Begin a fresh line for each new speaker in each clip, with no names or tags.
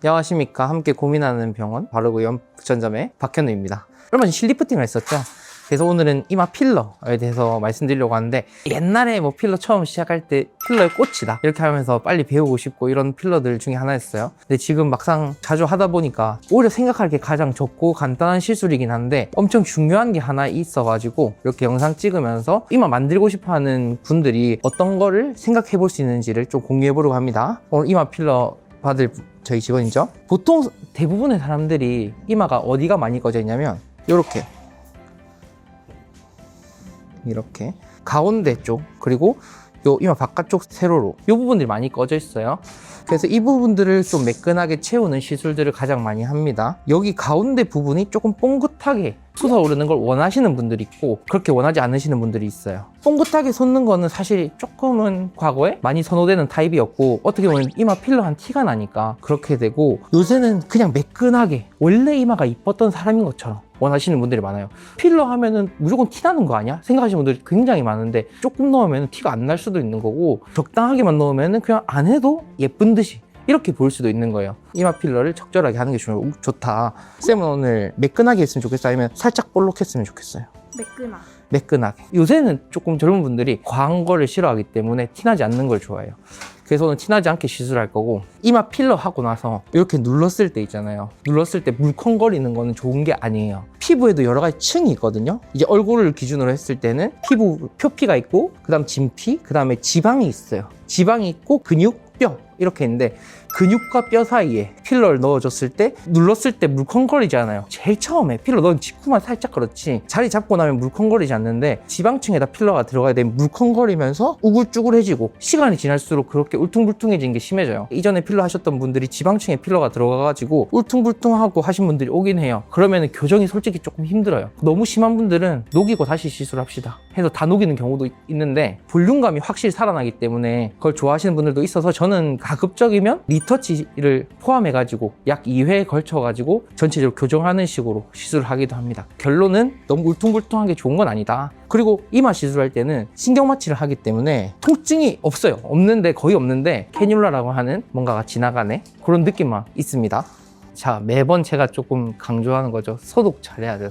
안녕하십니까. 함께 고민하는 병원 바르고염 북전점의 박현우입니다. 얼마 전 실리프팅을 했었죠. 그래서 오늘은 이마 필러에 대해서 말씀드리려고 하는데, 옛날에 뭐 필러 처음 시작할 때 필러의 꽃이다 이렇게 하면서 빨리 배우고 싶고 이런 필러들 중에 하나였어요. 근데 지금 막상 자주 하다 보니까 오히려 생각할 게 가장 적고 간단한 시술이긴 한데 엄청 중요한 게 하나 있어가지고 이렇게 영상 찍으면서 이마 만들고 싶어 하는 분들이 어떤 거를 생각해 볼 수 있는지를 좀 공유해 보려고 합니다. 오늘 이마 필러 받을 저희 직원이죠. 보통 대부분의 사람들이 이마가 어디가 많이 꺼져 있냐면 이렇게 가운데 쪽, 그리고 요 이마 바깥쪽 세로로 이 부분들이 많이 꺼져 있어요. 그래서 이 부분들을 좀 매끈하게 채우는 시술들을 가장 많이 합니다. 여기 가운데 부분이 조금 뽕긋하게 솟아오르는 걸 원하시는 분들이 있고, 그렇게 원하지 않으시는 분들이 있어요. 뽕긋하게 솟는 거는 사실 조금은 과거에 많이 선호되는 타입이었고, 어떻게 보면 이마 필러한 티가 나니까 그렇게 되고, 요새는 그냥 매끈하게 원래 이마가 이뻤던 사람인 것처럼 원하시는 분들이 많아요. 필러 하면은 무조건 티 나는 거 아니야? 생각하시는 분들이 굉장히 많은데, 조금 넣으면 티가 안 날 수도 있는 거고, 적당하게만 넣으면 그냥 안 해도 예쁜 듯이 이렇게 보일 수도 있는 거예요. 이마 필러를 적절하게 하는 게 좋다. 쌤은 오늘 매끈하게 했으면 좋겠어요? 아니면 살짝 볼록했으면 좋겠어요? 매끈하게. 요새는 조금 젊은 분들이 과한 거를 싫어하기 때문에 티나지 않는 걸 좋아해요. 그래서 오늘 티나지 않게 시술할 거고, 이마 필러 하고 나서 이렇게 눌렀을 때 있잖아요. 눌렀을 때 물컹거리는 거는 좋은 게 아니에요. 피부에도 여러 가지 층이 있거든요. 이제 얼굴을 기준으로 했을 때는 피부 표피가 있고, 그 다음 진피, 그 다음에 지방이 있어요. 지방이 있고 근육, 뼈 이렇게 있는데, 근육과 뼈 사이에 필러를 넣어줬을 때 눌렀을 때 물컹거리잖아요. 제일 처음에 필러 넣은 직후만 살짝 그렇지, 자리 잡고 나면 물컹거리지 않는데, 지방층에다 필러가 들어가야 되면 물컹거리면서 우글쭈글해지고, 시간이 지날수록 그렇게 울퉁불퉁해지는 게 심해져요. 이전에 필러 하셨던 분들이 지방층에 필러가 들어가가지고 울퉁불퉁하고 하신 분들이 오긴 해요. 그러면 교정이 솔직히 조금 힘들어요. 너무 심한 분들은 녹이고 다시 시술합시다 해서 다 녹이는 경우도 있는데, 볼륨감이 확실히 살아나기 때문에 그걸 좋아하시는 분들도 있어서, 저는 가급적이면 리터치를 포함해가지고 약 2회에 걸쳐가지고 전체적으로 교정하는 식으로 시술을 하기도 합니다. 결론은 너무 울퉁불퉁한 게 좋은 건 아니다. 그리고 이마 시술할 때는 신경 마취를 하기 때문에 통증이 없어요. 거의 없는데 캐뉼라라고 하는 뭔가가 지나가네, 그런 느낌만 있습니다. 자, 매번 제가 조금 강조하는 거죠. 소독 잘해야 돼요.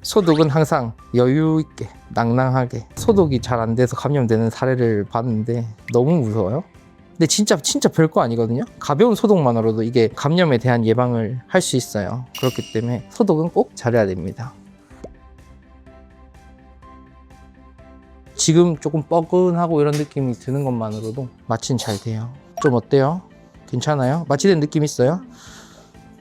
소독은 항상 여유 있게, 낭낭하게. 소독이 잘 안 돼서 감염되는 사례를 봤는데 너무 무서워요. 근데 진짜 별거 아니거든요. 가벼운 소독만으로도 이게 감염에 대한 예방을 할 수 있어요. 그렇기 때문에 소독은 꼭 잘해야 됩니다. 지금 조금 뻐근하고 이런 느낌이 드는 것만으로도 마취는 잘 돼요. 좀 어때요? 괜찮아요? 마취된 느낌 있어요?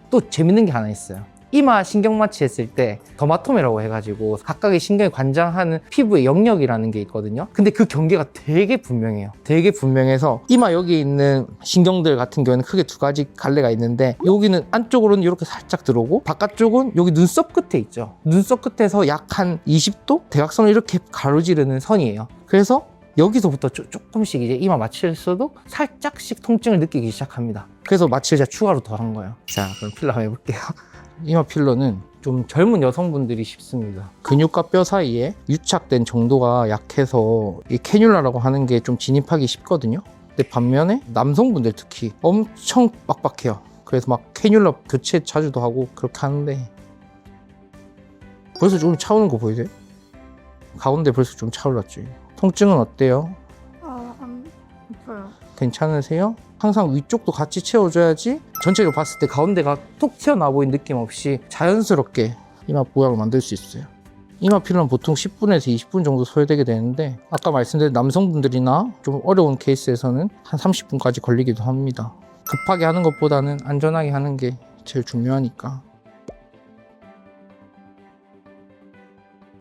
또 재밌는 게 하나 있어요. 이마 신경 마취했을 때 더마토메라고 해가지고 각각의 신경이 관장하는 피부의 영역이라는 게 있거든요. 근데 그 경계가 되게 분명해요. 되게 분명해서 이마 여기 있는 신경들 같은 경우에는 크게 두 가지 갈래가 있는데, 여기는 안쪽으로는 이렇게 살짝 들어오고, 바깥쪽은 여기 눈썹 끝에 있죠. 눈썹 끝에서 약 한 20도 대각선을 이렇게 가로지르는 선이에요. 그래서 여기서부터 조금씩 이제 이마 마취했어도 살짝씩 통증을 느끼기 시작합니다. 그래서 마취를 제가 추가로 더 한 거예요. 자, 그럼 필러 한번 해볼게요. 이마 필러는 좀 젊은 여성분들이 쉽습니다. 근육과 뼈 사이에 유착된 정도가 약해서 이 캐뉼라라고 하는 게 좀 진입하기 쉽거든요. 근데 반면에 남성분들 특히 엄청 빡빡해요. 그래서 막 캐뉼라 교체 자주도 하고 그렇게 하는데, 벌써 좀 차오는 거 보이세요? 가운데 벌써 좀 차올랐죠. 통증은 어때요?
안 아파요.
괜찮으세요? 항상 위쪽도 같이 채워줘야지 전체적으로 봤을 때 가운데가 톡 튀어나와 보이는 느낌 없이 자연스럽게 이마 모양을 만들 수 있어요. 이마 필러는 보통 10분에서 20분 정도 소요되게 되는데, 아까 말씀드린 남성분들이나 좀 어려운 케이스에서는 한 30분까지 걸리기도 합니다. 급하게 하는 것보다는 안전하게 하는 게 제일 중요하니까.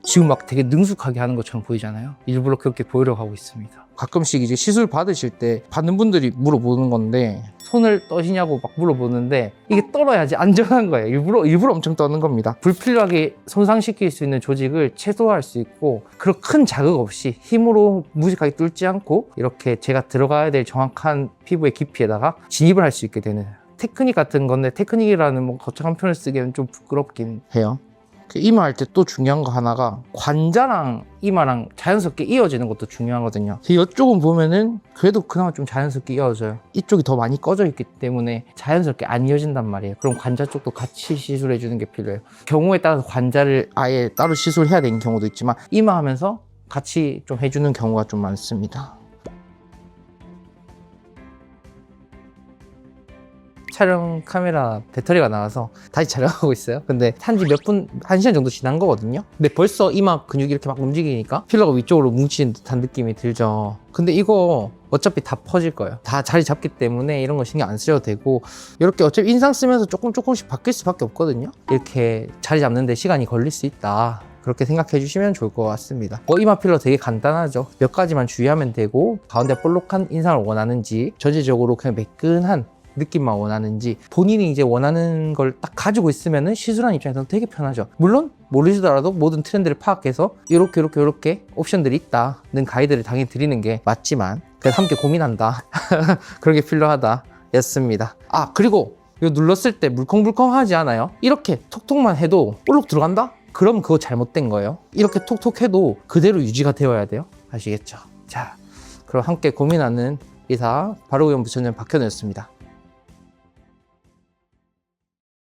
지금 막 되게 능숙하게 하는 것처럼 보이잖아요. 일부러 그렇게 보이려고 하고 있습니다. 가끔씩 이제 시술 받으실 때 받는 분들이 물어보는 건데, 손을 떠시냐고 막 물어보는데, 이게 떨어야지 안전한 거예요. 일부러 엄청 떠는 겁니다. 불필요하게 손상시킬 수 있는 조직을 최소화할 수 있고, 그런 큰 자극 없이 힘으로 무식하게 뚫지 않고 이렇게 제가 들어가야 될 정확한 피부의 깊이에다가 진입을 할 수 있게 되는 테크닉 같은 건데, 테크닉이라는 뭐 거창한 표현을 쓰기에는 좀 부끄럽긴 해요. 이마할 때 또 중요한 거 하나가 관자랑 이마랑 자연스럽게 이어지는 것도 중요하거든요. 이쪽은 보면은 그래도 그나마 좀 자연스럽게 이어져요. 이쪽이 더 많이 꺼져 있기 때문에 자연스럽게 안 이어진단 말이에요. 그럼 관자 쪽도 같이 시술해 주는 게 필요해요. 경우에 따라서 관자를 아예 따로 시술해야 되는 경우도 있지만 이마 하면서 같이 좀 해주는 경우가 좀 많습니다. 촬영 카메라 배터리가 나와서 다시 촬영하고 있어요. 근데 산지 몇 분, 1시간 정도 지난 거거든요. 근데 벌써 이마 근육이 이렇게 막 움직이니까 필러가 위쪽으로 뭉치는 듯한 느낌이 들죠. 근데 이거 어차피 다 퍼질 거예요. 다 자리 잡기 때문에 이런 거 신경 안 쓰셔도 되고, 이렇게 어차피 인상 쓰면서 조금씩 바뀔 수밖에 없거든요. 이렇게 자리 잡는데 시간이 걸릴 수 있다, 그렇게 생각해 주시면 좋을 것 같습니다. 이마 필러 되게 간단하죠. 몇 가지만 주의하면 되고, 가운데 볼록한 인상을 원하는지, 전체적으로 그냥 매끈한 느낌만 원하는지, 본인이 이제 원하는 걸 딱 가지고 있으면은 시술하는 입장에서는 되게 편하죠. 물론 모르시더라도 모든 트렌드를 파악해서 이렇게 옵션들이 있다는 가이드를 당연히 드리는 게 맞지만, 그래서 함께 고민한다 그런 게 필요하다 였습니다. 그리고 이거 눌렀을 때 물컹물컹하지 않아요? 이렇게 톡톡만 해도 볼록 들어간다? 그럼 그거 잘못된 거예요. 이렇게 톡톡 해도 그대로 유지가 되어야 돼요. 아시겠죠? 자, 그럼 함께 고민하는 의사 바로의원 부천장 박현우였습니다.